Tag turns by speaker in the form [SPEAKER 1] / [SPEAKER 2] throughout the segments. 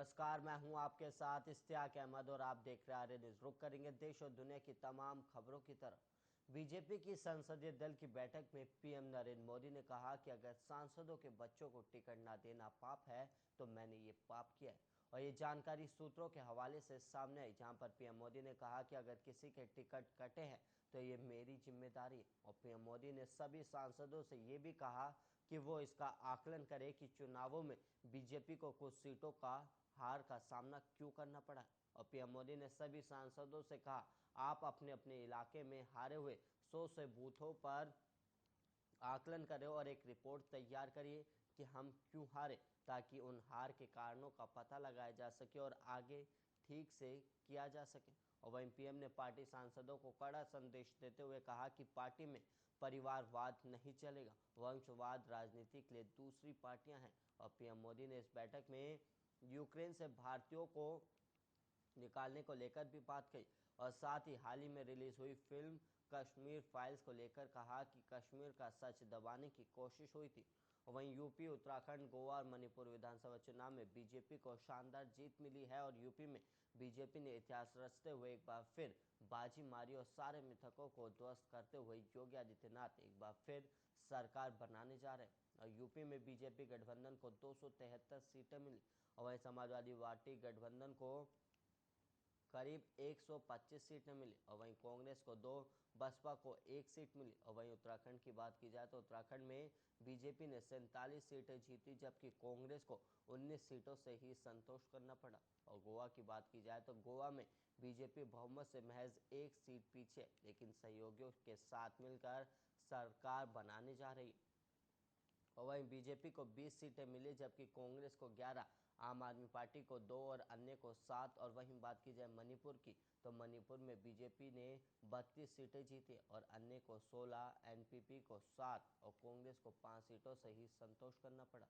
[SPEAKER 1] नमस्कार, मैं हूं आपके साथ इश्तियाक अहमद और आप देख रहे हैं आर्य न्यूज। रुक करेंगे देश और दुनिया की तमाम खबरों की तरफ। बीजेपी की संसदीय दल की बैठक में पीएम नरेंद्र मोदी ने कहा कि अगर सांसदों के बच्चों को टिकट न देना पाप है तो मैंने ये पाप किया है। और ये जानकारी सूत्रों के हवाले से सामने आई, जहां पर पीएम मोदी ने कहा कि अगर किसी के टिकट कटे हैं तो ये मेरी जिम्मेदारी है। और पीएम मोदी ने सभी सांसदों से ये भी कहा कि वो इसका आकलन करे कि चुनावों में बीजेपी को कुछ सीटों का हार का सामना क्यों करना पड़ा। और पीएम मोदी ने सभी सांसदों से कहा, आप अपने अपने इलाके में हारे हुए 100 से बूथों पर आकलन करें और एक रिपोर्ट तैयार करिए कि हम क्यों हारे, ताकि उन हार के कारणों का पता लगाया जा सके और आगे ठीक से किया जा सके। और वहीं पीएम ने पार्टी सांसदों को कड़ा संदेश देते हुए कहा कि पार्टी में परिवारवाद नहीं चलेगा, वंशवाद राजनीति के लिए दूसरी पार्टियां हैं। और पीएम मोदी ने इस बैठक में यूक्रेन से भारतीयों को निकालने को लेकर भी बात कही और साथ ही हाल ही में रिलीज हुई फिल्म कश्मीर फाइल्स को लेकर कहा कि कश्मीर का सच दबाने की कोशिश हुई थी। वहीं यूपी, उत्तराखंड, गोवा और मणिपुर विधानसभा चुनाव में बीजेपी को शानदार जीत मिली है और यूपी में बीजेपी ने इतिहास रचते हुए एक बार फिर बाजी मारी और सारे मिथकों को ध्वस्त करते हुए योगी आदित्यनाथ एक बार फिर सरकार बनाने जा रहे हैं। और यूपी में बीजेपी गठबंधन को 273 सीटें मिली और वहीं समाजवादी पार्टी गठबंधन को करीब 125 सीटें मिली और वहीं कांग्रेस को 2, बसपा को 1 सीट मिली। और वहीं उत्तराखंड की बात की जाए तो उत्तराखंड में बीजेपी ने 47 सीटें जीती, जबकि कांग्रेस को 19 सीटों से ही संतोष करना पड़ा। और गोवा की बात की जाए तो गोवा में बीजेपी बहुमत से महज 1 सीट पीछे, लेकिन सहयोगियों के साथ मिलकर सरकार बनाने जा रही। और वहीं बीजेपी को 20 सीटें मिली, जबकि कांग्रेस को 11, आम आदमी पार्टी को 2 और अन्य को 7। और वहीं बात की जाए मणिपुर की तो मणिपुर में बीजेपी ने 32 सीटें जीती और अन्य को 16, एनपीपी को 7 और कांग्रेस को 5 सीटों से ही संतोष करना पड़ा।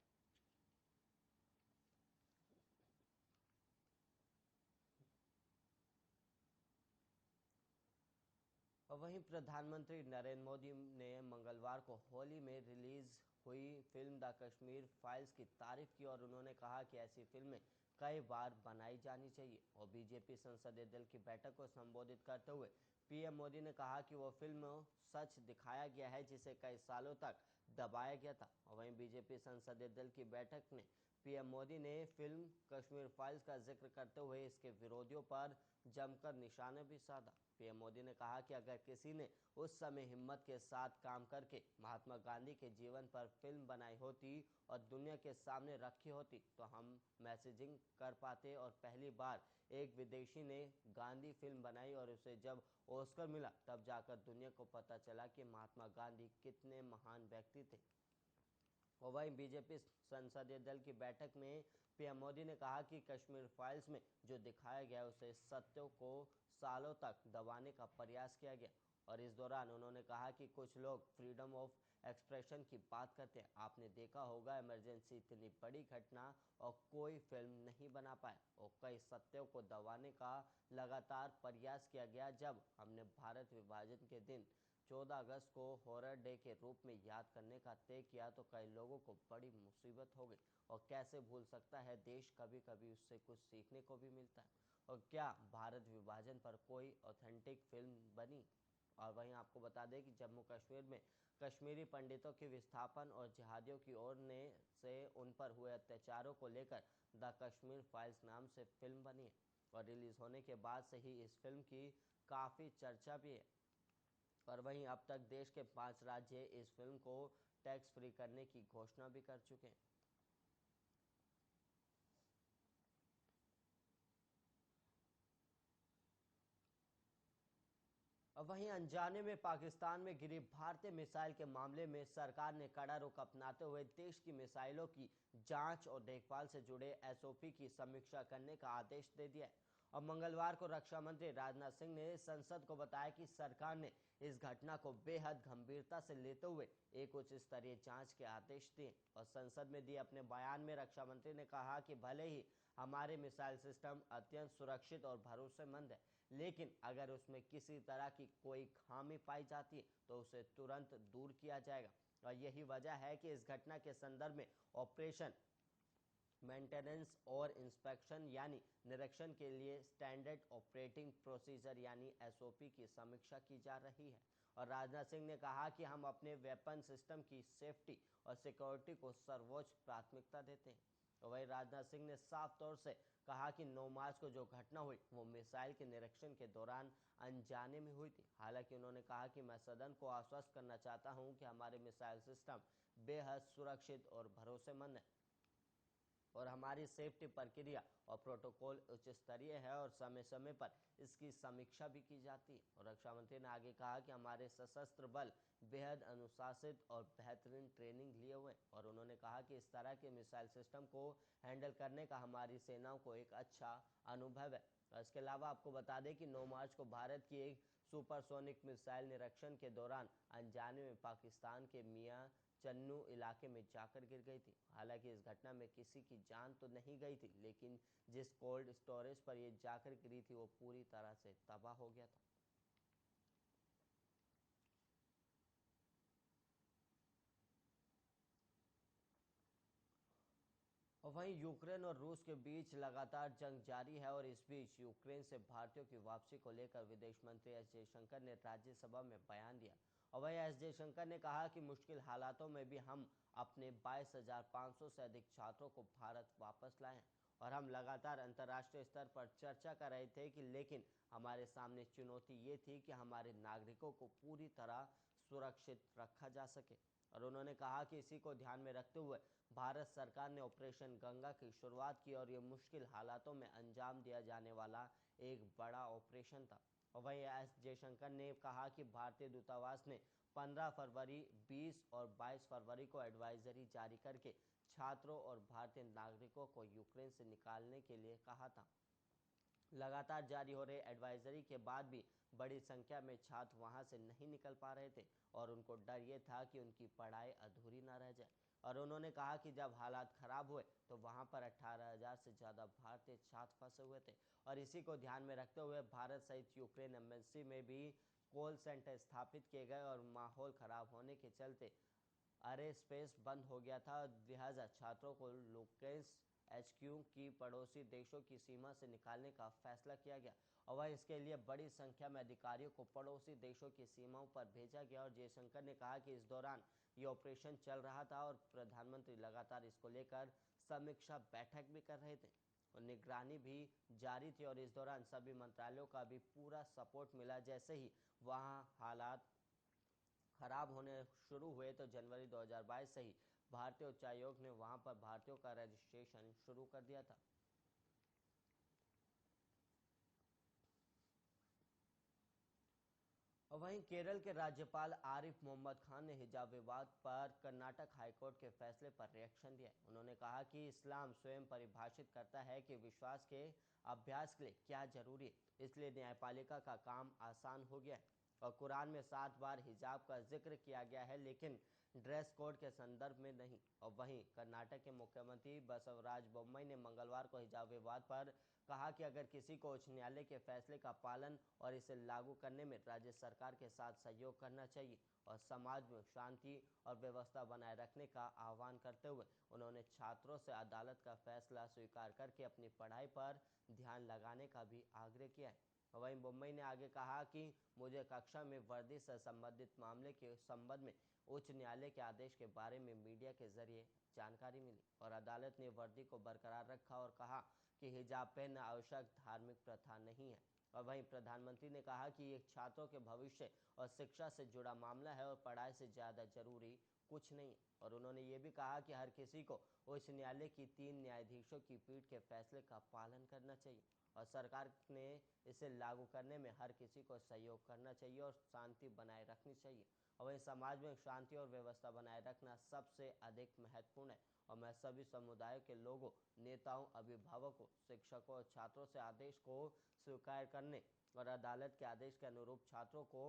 [SPEAKER 1] और वहीं प्रधानमंत्री नरेंद्र मोदी ने मंगलवार को होली में रिलीज हुई फिल्म द कश्मीर फाइल्स की तारीफ की और उन्होंने कहा कि ऐसी फिल्में कई बार बनाई जानी चाहिए। और बीजेपी संसदीय दल की बैठक को संबोधित करते हुए पीएम मोदी ने कहा कि वो फिल्म सच दिखाया गया है जिसे कई सालों तक दबाया गया था। और वहीं बीजेपी संसदीय दल की बैठक में पीएम मोदी ने फिल्म कश्मीर फाइल्स का जिक्र करते हुए इसके विरोधियों पर जमकर निशाना भी साधा। पीएम मोदी ने कहा कि अगर किसी ने उस समय हिम्मत के साथ काम करके महात्मा गांधी के जीवन पर फिल्म बनाई होती और दुनिया के सामने रखी होती तो हम मैसेजिंग कर पाते। और पहली बार एक विदेशी ने गांधी फिल्म बनाई और उसे जब ऑस्कर मिला तब जाकर दुनिया को पता चला कि महात्मा गांधी कितने महान व्यक्ति थे। और वहीं बीजेपी संसदीय दल की बैठक में पीएम मोदी ने कहा कि कश्मीर फाइल्स में जो दिखाया गया उसे सत्यों को सालों तक दबाने का प्रयास किया गया। और इस दौरान उन्होंने कहा कि कुछ लोग फ्रीडम ऑफ एक्सप्रेशन की बात करते हैं। आपने देखा होगा इमरजेंसी इतनी बड़ी घटना और कोई फिल्म नहीं बना पाया और कई सत्यों को दबाने का लगातार प्रयास किया गया। जब हमने भारत विभाजन के दिन 14 अगस्त को हॉरर डे के रूप में याद करने का तय किया तो कई लोगों को बड़ी मुसीबत हो गई। और कैसे भूल सकता है देश, कभी कभी उससे कुछ सीखने को भी मिलता है। और क्या भारत विभाजन पर कोई ऑथेंटिक फिल्म बनी। और वहीं आपको बता दें कि जम्मू कश्मीर में कश्मीरी पंडितों के विस्थापन और जिहादियों की ओर ने से उन पर हुए अत्याचारों को लेकर द कश्मीर फाइल्स नाम से फिल्म बनी है। और रिलीज होने के बाद से ही इस फिल्म की काफ़ी चर्चा भी है। और वहीं अब तक देश के 5 राज्य इस फिल्म को टैक्स फ्री करने की घोषणा भी कर चुके हैं। अब वहीं अनजाने में पाकिस्तान में गिरी भारतीय मिसाइल के मामले में सरकार ने कड़ा रुख अपनाते हुए देश की मिसाइलों की जांच और देखभाल से जुड़े एसओपी की समीक्षा करने का आदेश दे दिया है। और मंगलवार को रक्षा मंत्री राजनाथ सिंह ने संसद को बताया कि सरकार ने इस घटना को बेहद गंभीरता से लेते हुए एक उच्च स्तरीय जांच के आदेश दिए। और संसद में दिए अपने बयान में रक्षा मंत्री ने कहा कि भले ही हमारे मिसाइल सिस्टम अत्यंत सुरक्षित और भरोसेमंद है, लेकिन अगर उसमें किसी तरह की कोई खामी पाई जाती है तो उसे तुरंत दूर किया जाएगा। और यही वजह है कि इस घटना के संदर्भ में ऑपरेशन मेंटेनेंस और इंस्पेक्शन यानी निरीक्षण के लिए स्टैंडर्ड ऑपरेटिंग प्रोसीजर यानी एसओपी की समीक्षा की जा रही है। और राजनाथ सिंह ने कहा कि हम अपने वेपन सिस्टम की सेफ्टी और सिक्योरिटी को सर्वोच्च प्राथमिकता देते हैं। तो वही राजनाथ सिंह ने साफ तौर से कहा कि 9 मार्च को जो घटना हुई वो मिसाइल के निरीक्षण के दौरान अनजाने में हुई थी। हालांकि उन्होंने कहा कि मैं सदन को आश्वस्त करना चाहता हूं कि हमारे मिसाइल सिस्टम बेहद सुरक्षित और भरोसेमंद है और हमारी सेफ्टी प्रक्रिया और प्रोटोकॉल उच्च स्तरीय है और समय समय पर इसकी समीक्षा भी की जाती है। और रक्षा मंत्री ने आगे कहा कि हमारे सशस्त्र बल बेहद अनुशासित और बेहतरीन ट्रेनिंग लिए हुए हैं और उन्होंने कहा कि इस तरह के मिसाइल सिस्टम को हैंडल करने का हमारी सेनाओं को एक अच्छा अनुभव है। और इसके अलावा आपको बता दें कि 9 मार्च को भारत की एक सुपरसोनिक मिसाइल निरीक्षण के दौरान अनजाने में पाकिस्तान के मियां चन्नू इलाके में जाकर गिर गई थी। हालांकि इस घटना में किसी की जान तो नहीं गई थी, लेकिन जिस कोल्ड स्टोरेज पर यह जाकर गिरी थी वो पूरी तरह से तबाह हो गया था। और वहीं यूक्रेन और रूस के बीच लगातार जंग जारी है और इस बीच यूक्रेन से भारतीयों की वापसी को लेकर विदेश मंत्री एस जयशंकर ने राज्यसभा में बयान दिया। और वहीं एस जयशंकर ने कहा कि मुश्किल हालातों में भी हम अपने 22,500 से अधिक छात्रों को भारत वापस लाए हैं और हम लगातार अंतर्राष्ट्रीय स्तर पर चर्चा कर रहे थे कि लेकिन हमारे सामने चुनौती ये थी कि हमारे नागरिकों को पूरी तरह सुरक्षित रखा जा सके। और उन्होंने कहा कि इसी को ध्यान में रखते हुए भारत सरकार ने ऑपरेशन गंगा की शुरुआत की और ये मुश्किल हालातों में अंजाम दिया जाने वाला एक बड़ा ऑपरेशन था। और वहीं एस जयशंकर ने कहा कि भारतीय दूतावास ने 15 फरवरी, 20 और 22 फरवरी को एडवाइजरी जारी करके छात्रों और भारतीय नागरिकों को यूक्रेन से निकालने के लिए कहा था। लगातार जारी हो रहे एडवाइजरी के बाद भी बड़ी संख्या में छात्र वहां से नहीं निकल पा रहे थे और उनको डर ये था कि उनकी पढ़ाई अधूरी ना रह जाए। और उन्होंने कहा कि जब हालात खराब हुए तो वहां पर 18,000 से ज़्यादा भारतीय छात्र फंसे हुए थे और इसी को ध्यान में रखते हुए भारत सहित यूक्रेन एम्बेसी में भी कॉल सेंटर स्थापित किए गए और माहौल खराब होने के चलते अरे स्पेस बंद हो गया था। लिहाजा छात्रों को लुकेंस एचक्यू की पड़ोसी देशों की सीमा से निकालने का फैसला किया गया और वह इसके लिए बड़ी संख्या में अधिकारियों को पड़ोसी देशों की सीमाओं पर भेजा गया। और जयशंकर ने कहा कि इस दौरान ये ऑपरेशन चल रहा था और प्रधानमंत्री लगातार इसको लेकर समीक्षा बैठक भी कर रहे थे और निगरानी भी जारी थी और इस दौरान सभी मंत्रालयों का भी पूरा सपोर्ट मिला। जैसे ही वहाँ हालात खराब होने शुरू हुए तो जनवरी 2022 से ही भारतीय उच्चायोग ने वहां पर भारतीयों का रजिस्ट्रेशन शुरू कर दिया था। और वहीं केरल के राज्यपाल आरिफ मोहम्मद खान ने हिजाब विवाद पर कर्नाटक हाईकोर्ट के फैसले पर रिएक्शन दिया। उन्होंने कहा कि इस्लाम स्वयं परिभाषित करता है कि विश्वास के अभ्यास के लिए क्या जरूरी है, इसलिए न्यायपालिका का काम आसान हो गया है। और कुरान में 7 बार हिजाब का जिक्र किया गया है लेकिन ड्रेस कोड के संदर्भ में नहीं। और वहीं कर्नाटक के मुख्यमंत्री बसवराज बोम्मई ने मंगलवार को हिजाब विवाद पर कहा कि अगर किसी को उच्च न्यायालय के फैसले का पालन और इसे लागू करने में राज्य सरकार के साथ सहयोग करना चाहिए और समाज में शांति और व्यवस्था बनाए रखने का आह्वान करते हुए उन्होंने छात्रों से अदालत का फैसला स्वीकार करके अपनी पढ़ाई पर ध्यान लगाने का भी आग्रह किया है। वहीं मुंबई ने आगे कहा कि मुझे कक्षा में वर्दी से संबंधित मामले के संबंध में उच्च न्यायालय के आदेश के बारे में मीडिया के जरिए जानकारी मिली और अदालत ने वर्दी को बरकरार रखा और कहा कि हिजाब पहनना आवश्यक धार्मिक प्रथा नहीं है। और वहीं प्रधानमंत्री ने कहा कि ये छात्रों के भविष्य और शिक्षा से जुड़ा मामला है और पढ़ाई से ज़्यादा जरूरी कुछ नहीं। और उन्होंने ये भी कहा कि हर किसी को उच्च न्यायालय की 3 न्यायाधीशों की पीठ के फैसले का पालन करना चाहिए और सरकार ने इसे लागू करने में हर किसी को सहयोग करना चाहिए और शांति बनाए रखनी चाहिए। और वहीं समाज में शांति और व्यवस्था बनाए रखना सबसे अधिक महत्वपूर्ण है और मैं सभी समुदायों के लोगों, नेताओं, अभिभावकों, शिक्षकों और छात्रों से आदेश को स्वीकार करने और अदालत के आदेश के अनुरूप छात्रों को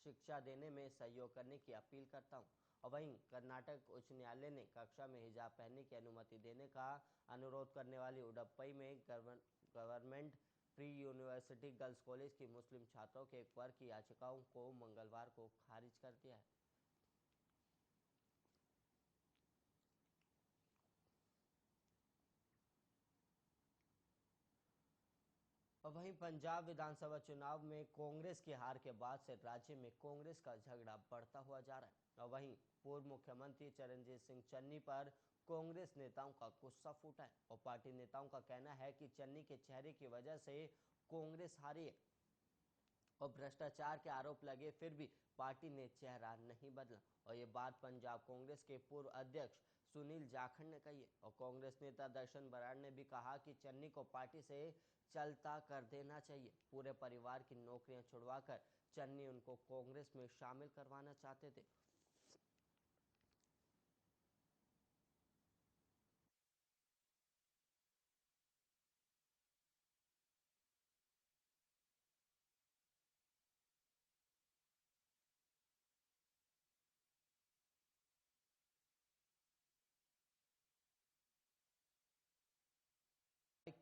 [SPEAKER 1] शिक्षा देने में सहयोग करने की अपील करता हूं। और वहीं कर्नाटक उच्च न्यायालय ने कक्षा में हिजाब पहनने की अनुमति देने का अनुरोध करने वाली उडुपी में government pre university girls college की मुस्लिम छात्रों के एक वर्ग की याचिकाओं को मंगलवार को खारिज कर दिया है। और वहीं पंजाब विधानसभा चुनाव में कांग्रेस की हार के बाद से राज्य में कांग्रेस का झगड़ा बढ़ता हुआ जा रहा है। और वहीं पूर्व मुख्यमंत्री चरणजीत सिंह चन्नी पर कांग्रेस नेताओं का गुस्सा फूटा है और पार्टी नेताओं का कहना है कि चन्नी के चेहरे की वजह से कांग्रेस हारी है और भ्रष्टाचार के आरोप लगे, फिर भी पार्टी ने चेहरा नहीं बदला। और ये बात पंजाब कांग्रेस के पूर्व अध्यक्ष सुनील जाखड़ ने कही है। और कांग्रेस नेता दर्शन बराड़ ने भी कहा कि चन्नी को पार्टी से चलता कर देना चाहिए। पूरे परिवार की नौकरियां छुड़वाकर चन्नी उनको कांग्रेस में शामिल करवाना चाहते थे।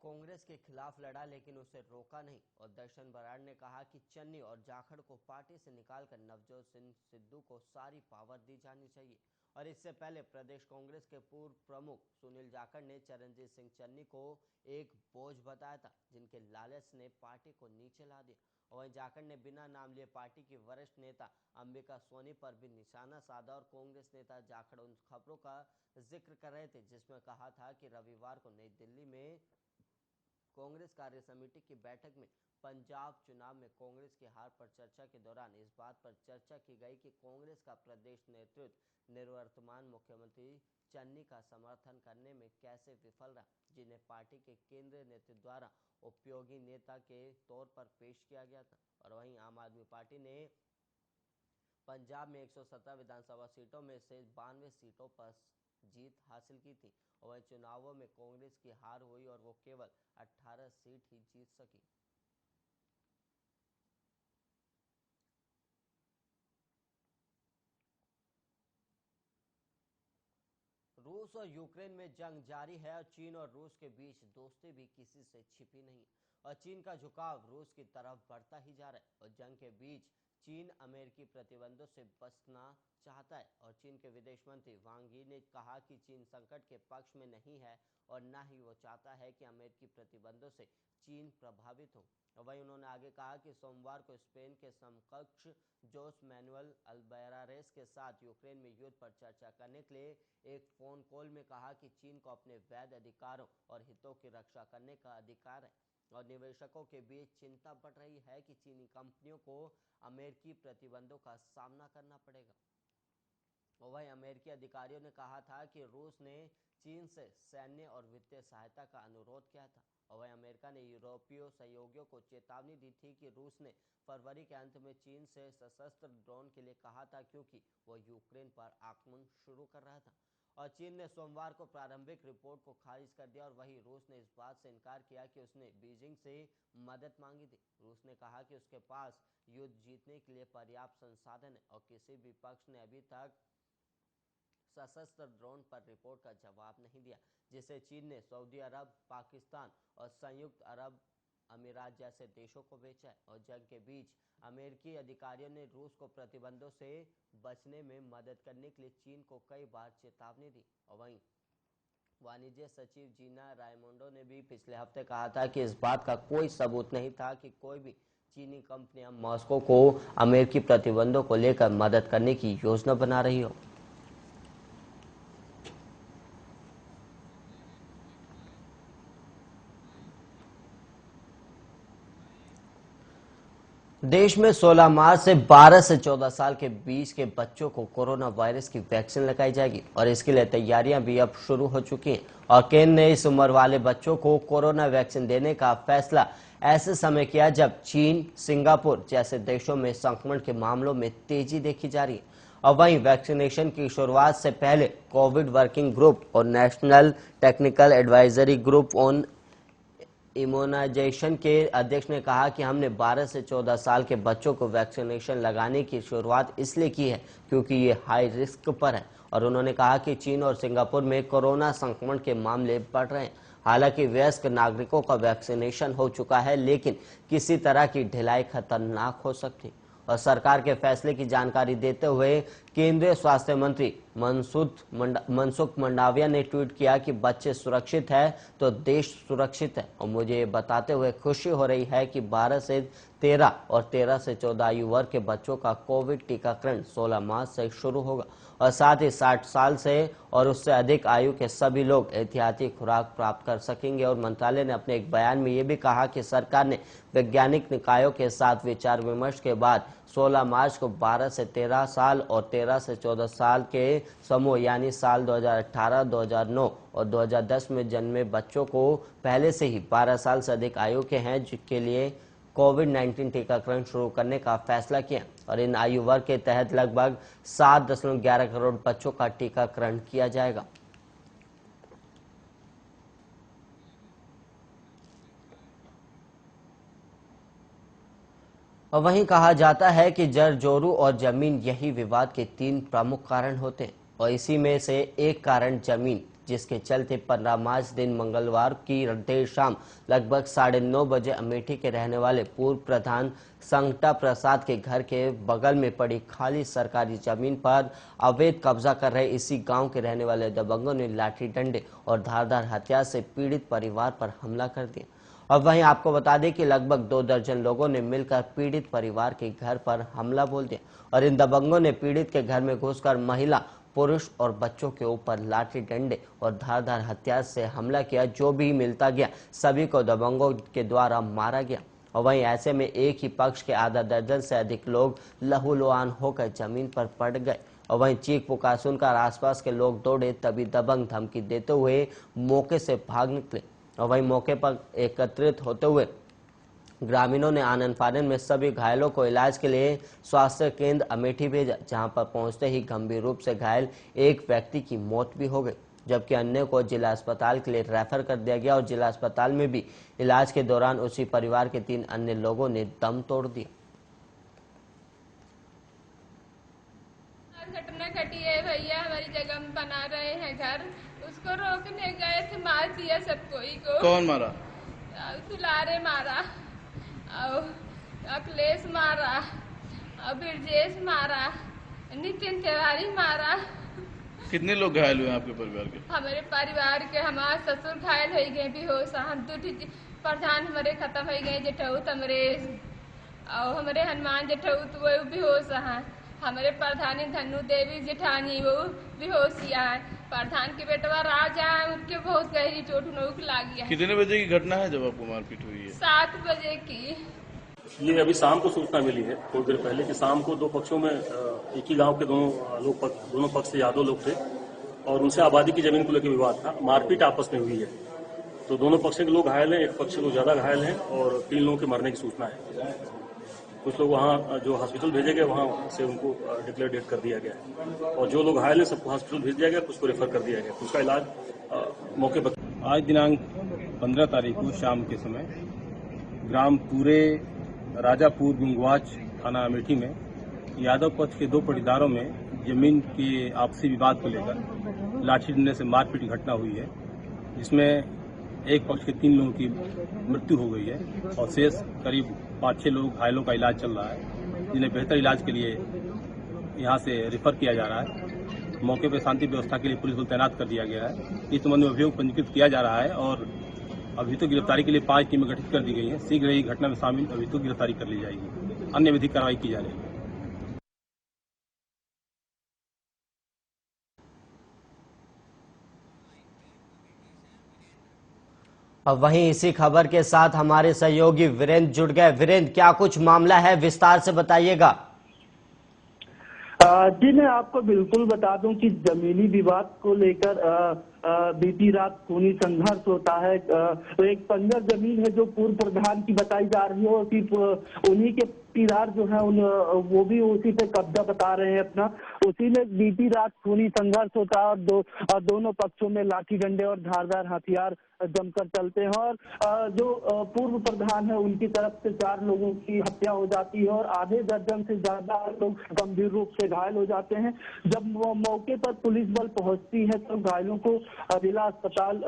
[SPEAKER 1] कांग्रेस के खिलाफ लड़ा लेकिन उसे रोका नहीं। और दर्शन बराड़ ने कहा कि चन्नी और जाखड़ को पार्टी से निकालकर नवजोत सिंह सिद्धू को सारी पावर दी जानी चाहिए। और इससे पहले प्रदेश कांग्रेस के पूर्व प्रमुख सुनील जाखड़ ने चरणजीत सिंह चन्नी को एक बोझ बताया था, जिनके लालच ने पार्टी को नीचे ला दिया। और वहीं जाखड़ ने बिना नाम लिए पार्टी की वरिष्ठ नेता अंबिका सोनी पर भी निशाना साधा। और कांग्रेस नेता जाखड़ उन खबरों का जिक्र कर रहे थे जिसमें कहा था कि रविवार को नई दिल्ली में कांग्रेस कार्य समिति की बैठक में पंजाब चुनाव में कांग्रेस की हार पर चर्चा के दौरान इस बात पर चर्चा की गई कि कांग्रेस का प्रदेश नेतृत्व निवर्तमान मुख्यमंत्री चन्नी का समर्थन करने में कैसे विफल रहा, जिन्हें पार्टी के केंद्रीय नेतृत्व द्वारा उपयोगी नेता के तौर पर पेश किया गया था। और वहीं आम आदमी पार्टी ने पंजाब में 117 विधानसभा सीटों में से 92 सीटों पर जीत हासिल की थी। और वहीं चुनावों में कांग्रेस की हार हुई और वो केवल 18 सीट ही जीत सकी। रूस और यूक्रेन में जंग जारी है और चीन और रूस के बीच दोस्ती भी किसी से छिपी नहीं। और चीन का झुकाव रूस की तरफ बढ़ता ही जा रहा है। और जंग के बीच चीन अमेरिकी प्रतिबंधों से बचना चाहता है। और चीन के विदेश मंत्री वांग यी ने कहा कि चीन संकट के पक्ष में नहीं है और न ही वो चाहता है कि अमेरिकी प्रतिबंधों से चीन प्रभावित हो। और वहीं उन्होंने आगे कहा कि सोमवार को स्पेन के समकक्ष जोस मैनुअल अल्बेरारेस के साथ यूक्रेन में युद्ध पर चर्चा करने के लिए एक फोन कॉल में कहा कि चीन को अपने वैध अधिकारों और हितों की रक्षा करने का अधिकार है। और निवेशकों के बीच चिंता बढ़ रही है कि चीनी कंपनियों को अमेरिकी प्रतिबंधों का सामना करना पड़ेगा। और वहीं अमेरिकी अधिकारियों ने कहा था कि रूस ने चीन से सैन्य और वित्तीय सहायता का अनुरोध किया था। और वहीं अमेरिका ने यूरोपीय सहयोगियों को चेतावनी दी थी कि रूस ने फरवरी के अंत में चीन से सशस्त्र ड्रोन के लिए कहा था, क्योंकि वो यूक्रेन पर आक्रमण शुरू कर रहा था। और चीन ने सोमवार को प्रारंभिक रिपोर्ट को खारिज कर दिया। और वहीं रूस ने इस बात से इनकार किया कि उसने बीजिंग से मदद मांगी थी। रूस ने कहा कि उसके पास युद्ध जीतने के लिए पर्याप्त संसाधन है और किसी भी पक्ष ने अभी तक सशस्त्र ड्रोन पर रिपोर्ट का जवाब नहीं दिया, जिसे चीन ने सऊदी अरब, पाकिस्तान और संयुक्त अरब अमीरात जैसे देशों को बेचा है। और जंग के बीच अमेरिकी अधिकारियों ने रूस को प्रतिबंधों से बचने में मदद करने के लिए चीन को कई बार चेतावनी दी। और वहीं वाणिज्य सचिव जीना रायमोंडो ने भी पिछले हफ्ते कहा था कि इस बात का कोई सबूत नहीं था कि कोई भी चीनी कंपनियां मॉस्को को अमेरिकी प्रतिबंधों को लेकर मदद करने की योजना बना रही हो। देश में 16 मार्च से 12 से 14 साल के बीच के बच्चों को कोरोना वायरस की वैक्सीन लगाई जाएगी और इसके लिए तैयारियां भी अब शुरू हो चुकी हैं। और केंद्र ने इस उम्र वाले बच्चों को कोरोना वैक्सीन देने का फैसला ऐसे समय किया जब चीन, सिंगापुर जैसे देशों में संक्रमण के मामलों में तेजी देखी जा रही है। और वहीं वैक्सीनेशन की शुरुआत से पहले कोविड वर्किंग ग्रुप और national technical advisory group on immunization के अध्यक्ष ने कहा कि हमने 12 से 14 साल के बच्चों को वैक्सीनेशन लगाने की शुरुआत इसलिए की है क्योंकि ये हाई रिस्क पर है। और उन्होंने कहा कि चीन और सिंगापुर में कोरोना संक्रमण के मामले बढ़ रहे हैं। हालांकि वयस्क नागरिकों का वैक्सीनेशन हो चुका है, लेकिन किसी तरह की ढिलाई खतरनाक हो सकती। और सरकार के फैसले की जानकारी देते हुए केंद्रीय स्वास्थ्य मंत्री मनसुख मंडाविया ने ट्वीट किया कि बच्चे सुरक्षित है तो देश सुरक्षित है और मुझे ये बताते हुए खुशी हो रही है कि 12 से 13 और 13 से 14 आयु वर्ग के बच्चों का कोविड टीकाकरण 16 मार्च से शुरू होगा और साथ ही 60 साल से और उससे अधिक आयु के सभी लोग एहतियाती खुराक प्राप्त कर सकेंगे। और मंत्रालय ने अपने एक बयान में ये भी कहा कि सरकार ने वैज्ञानिक निकायों के साथ विचार विमर्श के बाद 16 मार्च को 12 से 13 साल और 13 से 14 साल के समूह यानी साल 2018, 2009 और 2010 में जन्मे बच्चों को पहले से ही 12 साल से अधिक आयु के हैं जिनके लिए कोविड-19 टीकाकरण शुरू करने का फैसला किया और इन आयु वर्ग के तहत लगभग 7.11 करोड़ बच्चों का टीकाकरण किया जाएगा। और वहीं कहा जाता है कि जर जोरू और जमीन यही विवाद के 3 प्रमुख कारण होते हैं और इसी में से एक कारण जमीन, जिसके चलते 15 मार्च दिन मंगलवार की देर शाम लगभग 9:30 बजे अमेठी के रहने वाले पूर्व प्रधान संगटा प्रसाद के घर के बगल में पड़ी खाली सरकारी जमीन पर अवैध कब्जा कर रहे इसी गांव के रहने वाले दबंगों ने लाठी डंडे और धारदार हथियार से पीड़ित परिवार पर हमला कर दिया। और वहीं आपको बता दें कि लगभग 2 दर्जन लोगों ने मिलकर पीड़ित परिवार के घर पर हमला बोल दिया और इन दबंगों ने पीड़ित के घर में घुसकर महिला, पुरुष और बच्चों के ऊपर लाठी डंडे और धारदार हथियार से हमला किया। जो भी मिलता गया सभी को दबंगों के द्वारा मारा गया और वहीं ऐसे में एक ही पक्ष के आधा दर्जन से अधिक लोग लहूलुहान होकर जमीन पर पड़ गए और वहीं चीख पुकार सुनकर आसपास के लोग दौड़े, तभी दबंग धमकी देते हुए मौके से भाग निकले और वहीं मौके पर एकत्रित होते हुए ग्रामीणों ने आनन फानन में सभी घायलों को इलाज के लिए स्वास्थ्य केंद्र अमेठी भेजा, जहां पर पहुंचते ही गंभीर रूप से घायल एक व्यक्ति की मौत भी हो गई, जबकि अन्य को जिला अस्पताल के लिए रेफर कर दिया गया और जिला अस्पताल में भी इलाज के दौरान उसी परिवार के 3 अन्य लोगों ने दम तोड़ दिया।
[SPEAKER 2] घटना घटी है भैया, हमारी जगह में बना रहे हैं घर, उसको रोकने गए थे, मार दिया सब कोई को।
[SPEAKER 3] कौन मारा?
[SPEAKER 2] दुलारे मारा, अखिलेश मारा, ब्रजेश मारा, नितिन तिवारी मारा।
[SPEAKER 3] कितने लोग घायल हुए आपके परिवार के?
[SPEAKER 2] हमारे परिवार के हमारे ससुर घायल हो गए, बेहोश, हम 2 प्रधान हमारे खत्म हो गए, जेठौत हमारे और हमारे हनुमान जेठौत वो बेहोश हैं, हमारे प्रधानी धनु देवी जेठानी वो बेहोशिया है, प्रधान के बेटवा राजा है, उनके बहुत गहरी चोट नोक लग गया।
[SPEAKER 3] कितने बजे की घटना है जब आपको मारपीट हुई है?
[SPEAKER 2] 7 बजे की।
[SPEAKER 4] ये अभी शाम को सूचना मिली है, थोड़ी देर पहले, कि शाम को 2 पक्षों में एक ही गांव के दोनों पक्ष से यादव लोग थे और उनसे आबादी की जमीन को लेकर विवाद था, मारपीट आपस में हुई है। तो दोनों पक्ष के लोग घायल हैं, एक पक्ष के लोग ज्यादा घायल हैं और 3 लोगों के मरने की सूचना है। कुछ लोग वहाँ जो हॉस्पिटल भेजे गए वहाँ से उनको डिक्लेयर डेट कर दिया गया और जो लोग घायल हैं सबको हॉस्पिटल भेज दिया गया, कुछ को रेफर कर दिया गया, उसका इलाज मौके पर।
[SPEAKER 5] आज दिनांक 15 तारीख को शाम के समय ग्राम पूरे राजापुर गुंगवाच थाना अमेठी में यादव पक्ष के 2 पटीदारों में जमीन के आपसी विवाद को लेकर लाठी डंडे से मारपीट की घटना हुई है, जिसमें एक पक्ष के 3 लोगों की मृत्यु हो गई है और शेष करीब 5-6 लोग घायलों का इलाज चल रहा है, जिन्हें बेहतर इलाज के लिए यहां से रेफर किया जा रहा है। मौके पर शांति व्यवस्था के लिए पुलिस बल तैनात कर दिया गया है। इस संबंध में अभियोग पंजीकृत किया जा रहा है और अभियुक्त गिरफ्तारी के लिए 5 टीमें गठित कर दी गई हैं। शीघ्र ही घटना में शामिल अभियुक्त गिरफ्तारी कर ली जाएगी, अन्य विधिक कार्रवाई की जा रही है।
[SPEAKER 1] और वहीं इसी खबर के साथ हमारे सहयोगी वीरेंद्र जुड़ गए। वीरेंद्र, क्या कुछ मामला है, विस्तार से बताइएगा।
[SPEAKER 6] जी, मैं आपको बिल्कुल बता दूं कि जमीनी विवाद को लेकर बीती रात खूनी संघर्ष होता है। तो एक बंजर जमीन है जो पूर्व प्रधान की बताई जा रही है और सिर्फ उन्हीं के पटीदार जो है वो भी उसी पे कब्जा बता रहे हैं अपना। उसी में बीती रात खूनी संघर्ष होता है और दोनों पक्षों में लाठी डंडे और धारदार हथियार जमकर चलते हैं और जो पूर्व प्रधान है उनकी तरफ से 4 लोगों की हत्या हो जाती है और आधे दर्जन से ज्यादा लोग गंभीर रूप से घायल हो जाते हैं। जब मौके पर पुलिस बल पहुंचती है तो घायलों को जिला अस्पताल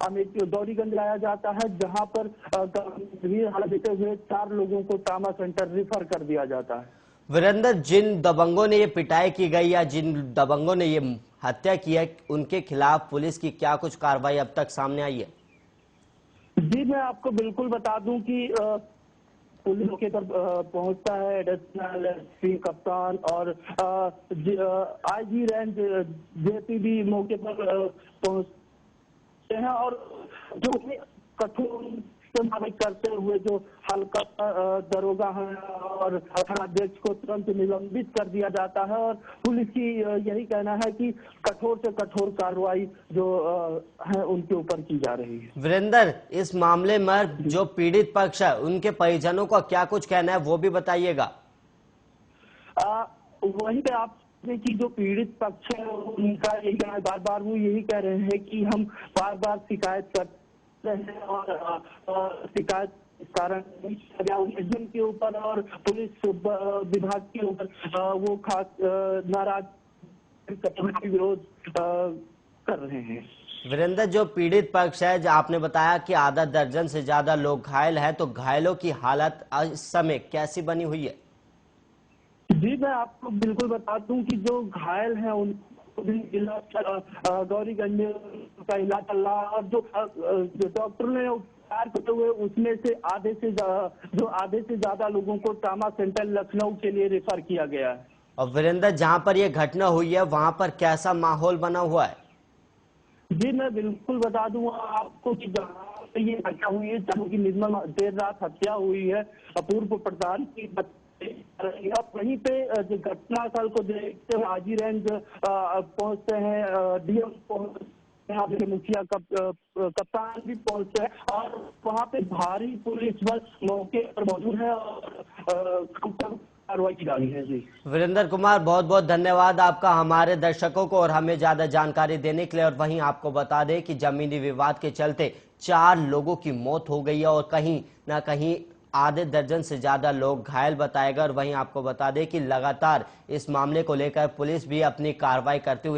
[SPEAKER 6] अमेठी दौरीगंज लाया जाता है, जहां पर गंभीर हालत देते हुए 4 लोगों को ट्रामा सेंटर रेफर कर दिया जाता है।
[SPEAKER 1] वीरेंद्र, जिन दबंगों ने ये पिटाई की गई या जिन दबंगों ने ये हत्या की है, उनके खिलाफ पुलिस की क्या कुछ कार्रवाई अब तक सामने आई है?
[SPEAKER 6] जी, मैं आपको बिल्कुल बता दूं कि पुलिस मौके पर पहुंचता है एडिशनल एसपी कप्तान और आईजी रेंज जेपी भी मौके पर पहुंचते हैं और जो कठोर कार्रवाई करते हुए जो हल्का दरोगा है और थानाध्यक्ष को तुरंत निलंबित कर दिया जाता है और पुलिस की यही कहना है कि कठोर से कठोर कार्रवाई जो है उनके ऊपर की जा रही है।
[SPEAKER 1] वीरेंद्र, इस मामले में जो पीड़ित पक्ष है उनके परिजनों का क्या कुछ कहना है वो भी बताइएगा।
[SPEAKER 6] वहीं पे आप कि जो पीड़ित पक्ष है उनका यही कहना है, बार बार वो यही कह रहे हैं कि हम बार बार शिकायत करते हैं और शिकायत इस कारण के ऊपर और पुलिस विभाग के ऊपर वो खास नाराज विरोध कर रहे हैं।
[SPEAKER 1] वीरेंद्र, जो पीड़ित पक्ष है, जो आपने बताया कि आधा दर्जन से ज्यादा लोग घायल हैं, तो घायलों की हालत इस समय कैसी बनी हुई है?
[SPEAKER 6] जी, मैं आपको बिल्कुल बता दूं कि जो घायल हैं उन गौरीगंज का इलाज चल रहा है और जो डॉक्टर ने उपचार करते हुए उसमें से आधे से ज्यादा लोगों को ट्रामा सेंटर लखनऊ के लिए रेफर किया गया है।
[SPEAKER 1] और वीरेंद्र, जहां पर यह घटना हुई है वहां पर कैसा माहौल बना हुआ है?
[SPEAKER 6] जी, मैं बिल्कुल बता दूं आपको कि जहाँ पे ये घटना हुई है, जहाँ की निर्मम देर रात हत्या हुई है पूर्व प्रधान की, वहीं पे जो घटनास्थल को देखते हुए आईजी रेंज पहुंचते हैं, डीएम पहुंचते हैं, मुखिया कप्तान भी पहुंचते हैं और वहां पे भारी पुलिस बल मौके पर मौजूद है और कार्रवाई की जा रही है। जी
[SPEAKER 1] वीरेंद्र कुमार, बहुत बहुत धन्यवाद आपका हमारे दर्शकों को और हमें ज्यादा जानकारी देने के लिए। और वहीं आपको बता दें कि जमीनी विवाद के चलते 4 लोगों की मौत हो गई है और कहीं ना कहीं आधे दर्जन से ज्यादा लोग घायल बताए गए। और वहीं आपको बता दें कि लगातार इस मामले को लेकर पुलिस भी अपनी कार्रवाई करते हुए